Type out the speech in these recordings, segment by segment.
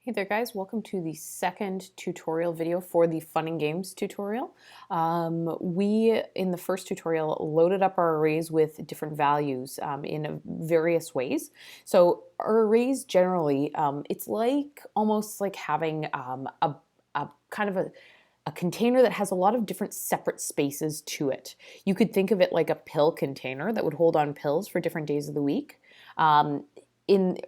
Hey there guys, welcome to the second tutorial video for the FunNGames tutorial. We, in the first tutorial, loaded up our arrays with different values in various ways. So our arrays generally, it's like almost like having a kind of a container that has a lot of different separate spaces to it. You could think of it like a pill container that would hold on pills for different days of the week.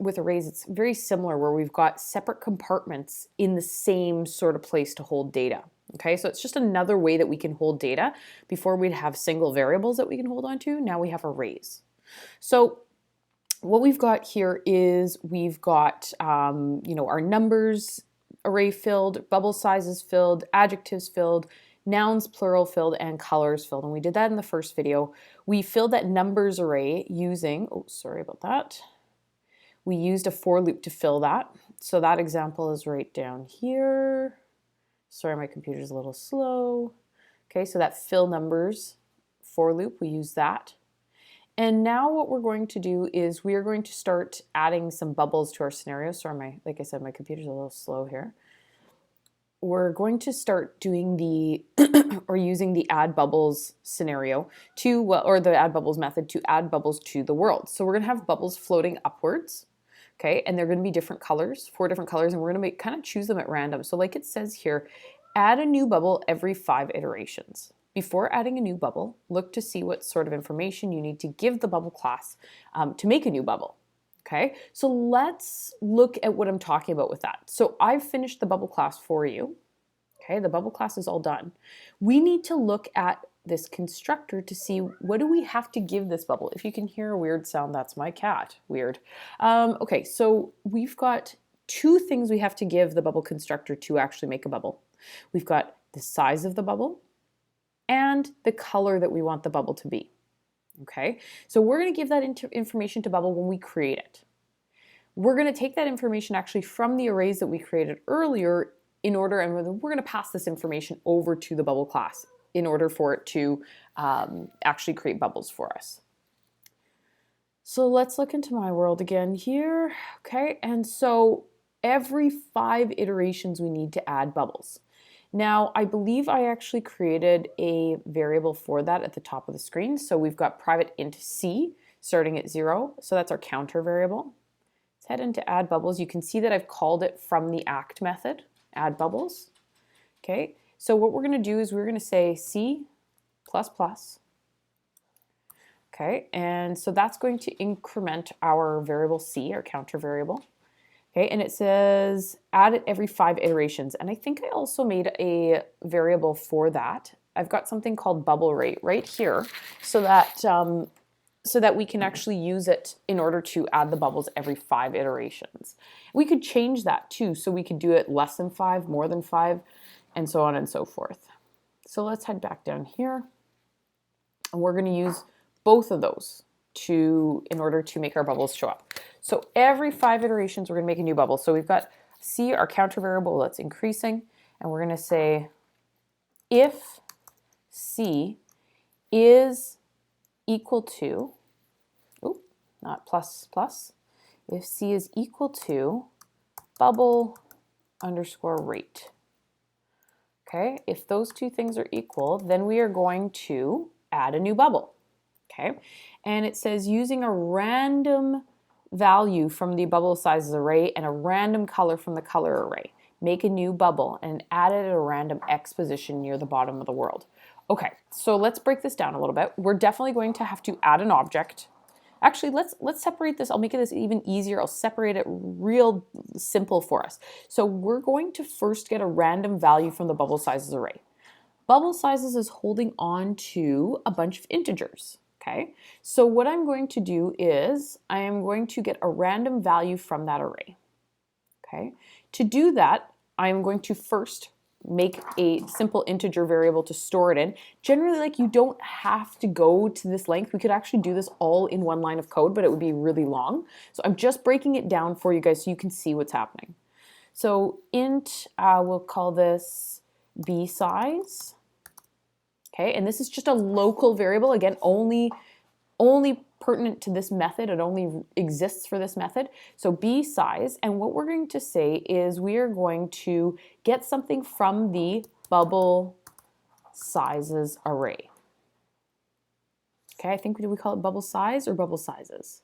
With arrays, it's very similar where we've got separate compartments in the same sort of place to hold data. Okay, so it's just another way that we can hold data. Before we'd have single variables that we can hold on to, now we have arrays. So what we've got here is we've got our numbers array filled, bubble sizes filled, adjectives filled, nouns plural filled, and colors filled. And we did that in the first video. We filled that numbers array using, oh, sorry about that. We used a for loop to fill that. So that example is right down here. Sorry, my computer's a little slow. Okay, so that fill numbers for loop, we use that. And now what we're going to do is we are going to start adding some bubbles to our scenario. Sorry, like I said, my computer's a little slow here. We're going to start doing the or using the add bubbles scenario or the add bubbles method to add bubbles to the world. So we're going to have bubbles floating upwards. Okay, and they're going to be different colors, 4 different colors, and we're going to kind of choose them at random. So like it says here, add a new bubble every 5 iterations. Before adding a new bubble, look to see what sort of information you need to give the bubble class to make a new bubble. Okay, so let's look at what I'm talking about with that. So I've finished the bubble class for you. Okay, the bubble class is all done. We need to look at this constructor to see what do we have to give this bubble. If you can hear a weird sound, that's my cat. Weird. Okay, so we've got 2 things we have to give the bubble constructor to actually make a bubble. We've got the size of the bubble and the color that we want the bubble to be. Okay, so we're going to give that information to bubble when we create it. We're going to take that information actually from the arrays that we created earlier and we're going to pass this information over to the bubble class in order for it to actually create bubbles for us. So let's look into my world again here. Okay, and so every 5 iterations we need to add bubbles. Now, I believe I actually created a variable for that at the top of the screen. So we've got private int c starting at 0. So that's our counter variable. Let's head into add bubbles. You can see that I've called it from the act method, add bubbles. Okay. So what we're going to do is we're going to say C++. Okay, and so that's going to increment our variable C, our counter variable. Okay, and it says add it every 5 iterations. And I think I also made a variable for that. I've got something called bubble rate right here so that we can actually use it in order to add the bubbles every 5 iterations. We could change that too, so we could do it less than 5, more than 5, and so on and so forth. So let's head back down here. And we're going to use both of those in order to make our bubbles show up. So every 5 iterations, we're going to make a new bubble. So we've got C, our counter variable, that's increasing. And we're going to say if C is equal to, not plus plus, if C is equal to bubble underscore rate. Okay, if those 2 things are equal, then we are going to add a new bubble. Okay, and it says using a random value from the bubble sizes array and a random color from the color array. Make a new bubble and add it at a random X position near the bottom of the world. Okay, so let's break this down a little bit. We're definitely going to have to add an object. Actually, let's separate this. I'll make this even easier. I'll separate it real simple for us. So we're going to first get a random value from the bubble sizes array. Bubble sizes is holding on to a bunch of integers. Okay, so what I'm going to do is I am going to get a random value from that array. Okay, to do that, I am going to first make a simple integer variable to store it in. Generally, like, you don't have to go to this length. We could actually do this all in one line of code, but it would be really long. So I'm just breaking it down for you guys so you can see what's happening. So int, we'll call this b size. Okay, and this is just a local variable. Again, only pertinent to this method. It only exists for this method. So B size, and what we're going to say is we are going to get something from the bubble sizes array. Okay, I think, did we call it bubble size or bubble sizes?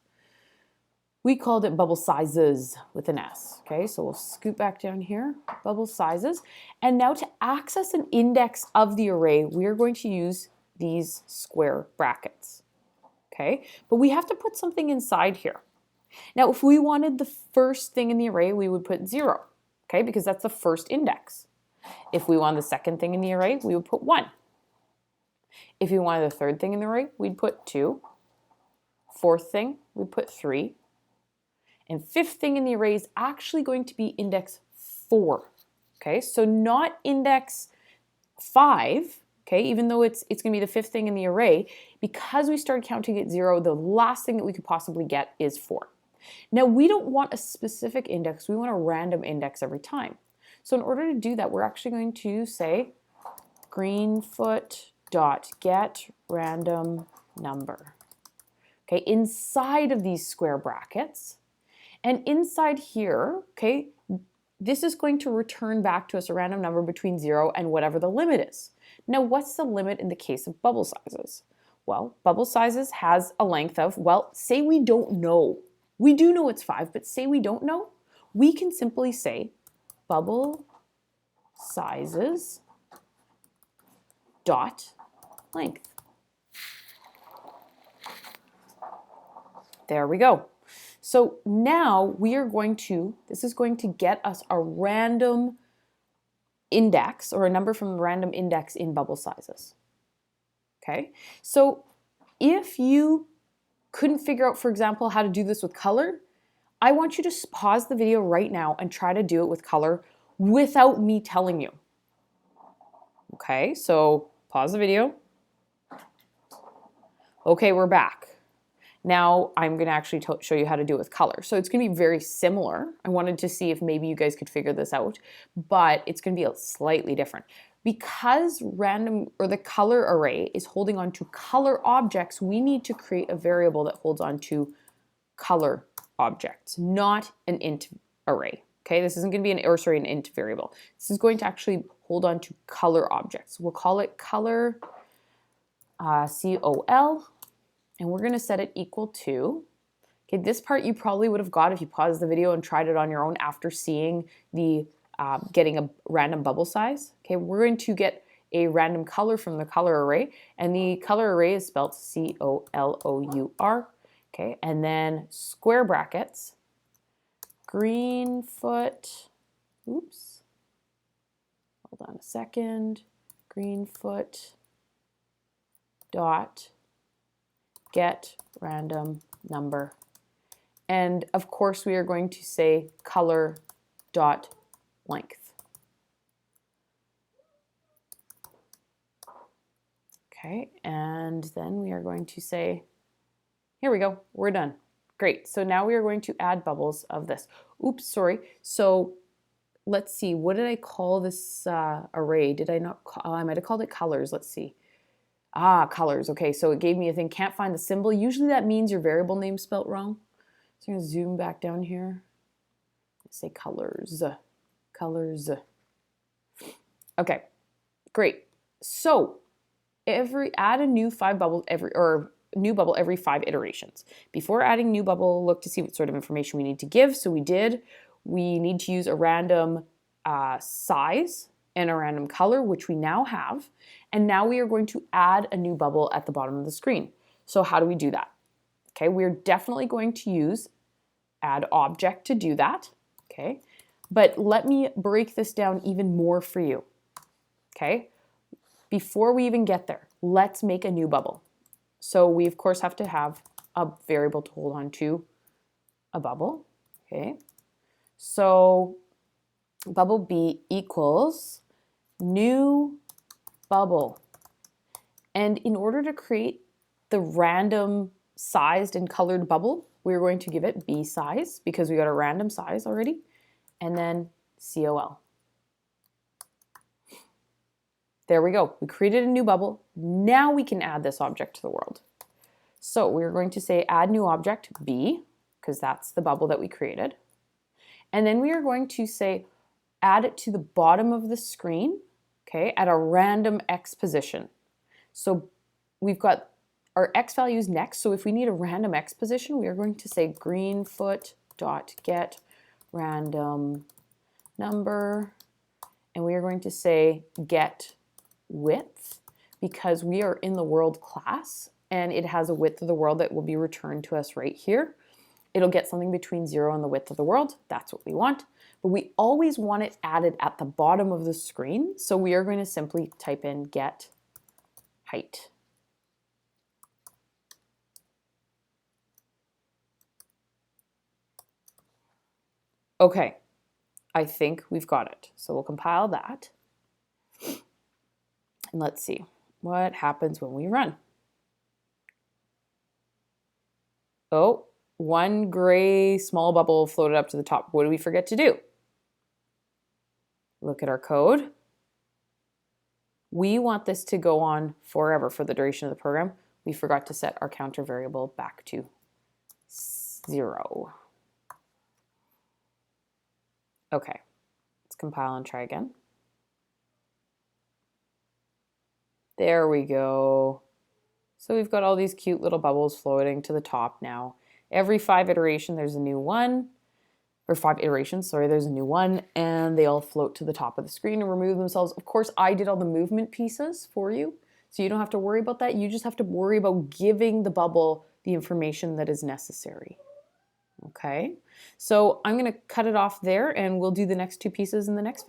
We called it bubble sizes with an S. Okay, so we'll scoot back down here, bubble sizes. And now to access an index of the array, we are going to use these square brackets. Okay, but we have to put something inside here. Now, if we wanted the first thing in the array, we would put 0, okay, because that's the first index. If we wanted the second thing in the array, we would put 1. If we wanted the third thing in the array, we'd put 2. Fourth thing, we'd put 3. And fifth thing in the array is actually going to be index 4. Okay, so not index 5, okay, even though it's going to be the fifth thing in the array, because we started counting at 0, the last thing that we could possibly get is 4. Now, we don't want a specific index, we want a random index every time. So in order to do that, we're actually going to say greenfoot.get random number. Okay, inside of these square brackets. And inside here, okay, this is going to return back to us a random number between 0 and whatever the limit is. Now, what's the limit in the case of bubble sizes? Well, bubble sizes has a length of, well, say we don't know. We do know it's 5, but say we don't know. We can simply say bubble sizes dot length. There we go. So now we are going to, this is going to get us a random index or a number from a random index in bubble sizes. Okay, so if you couldn't figure out, for example, how to do this with color, I want you to pause the video right now and try to do it with color without me telling you. Okay, so pause the video. Okay, we're back. Now I'm going to actually show you how to do it with color. So it's going to be very similar. I wanted to see if maybe you guys could figure this out, but it's going to be slightly different. Because random or the color array is holding on to color objects, we need to create a variable that holds on to color objects, not an int array. Okay, this isn't going to be an int variable. This is going to actually hold on to color objects. We'll call it color, COL. And we're going to set it equal to, okay, this part you probably would have got if you paused the video and tried it on your own after seeing the getting a random bubble size. Okay, we're going to get a random color from the color array, and the color array is spelled COLOUR. Okay, and then square brackets, greenfoot, oops, hold on a second, greenfoot dot get random number. And of course we are going to say color dot length. Okay, and then we are going to say, here we go, we're done. Great, so now we are going to add bubbles of this. Oops, sorry. So let's see, what did I call this array? Did I not call, I might have called it colors, let's see. Colors. Okay, so it gave me a thing, can't find the symbol. Usually that means your variable name spelt wrong. So I'm going to zoom back down here. Let's say colors. Colors. Okay, great. So add a new new bubble every 5 iterations. Before adding new bubble, look to see what sort of information we need to give. So we did. We need to use a random size and a random color, which we now have. And now we are going to add a new bubble at the bottom of the screen. So how do we do that? Okay, we're definitely going to use add object to do that. Okay, but let me break this down even more for you. Okay, before we even get there, let's make a new bubble. So we of course have to have a variable to hold on to a bubble. Okay, so bubble B equals new bubble. And in order to create the random sized and colored bubble, we're going to give it B size because we got a random size already, and then COL. There we go. We created a new bubble. Now we can add this object to the world. So we're going to say add new object B, because that's the bubble that we created. And then we are going to say add it to the bottom of the screen, okay, at a random X position. So we've got our X values next. So if we need a random X position, we are going to say greenfoot.get random number, and we are going to say get width, because we are in the world class and it has a width of the world that will be returned to us right here. It'll get something between 0 and the width of the world. That's what we want. But we always want it added at the bottom of the screen. So we are going to simply type in get height. Okay, I think we've got it. So we'll compile that. And let's see what happens when we run. Oh, one gray small bubble floated up to the top. What did we forget to do? Look at our code. We want this to go on forever for the duration of the program. We forgot to set our counter variable back to 0. Okay, let's compile and try again. There we go. So we've got all these cute little bubbles floating to the top now. Every 5 iterations, there's a new one. Or 5 iterations, sorry, there's a new one. And they all float to the top of the screen and remove themselves. Of course, I did all the movement pieces for you. So you don't have to worry about that. You just have to worry about giving the bubble the information that is necessary. Okay, so I'm going to cut it off there and we'll do the next 2 pieces in the next video.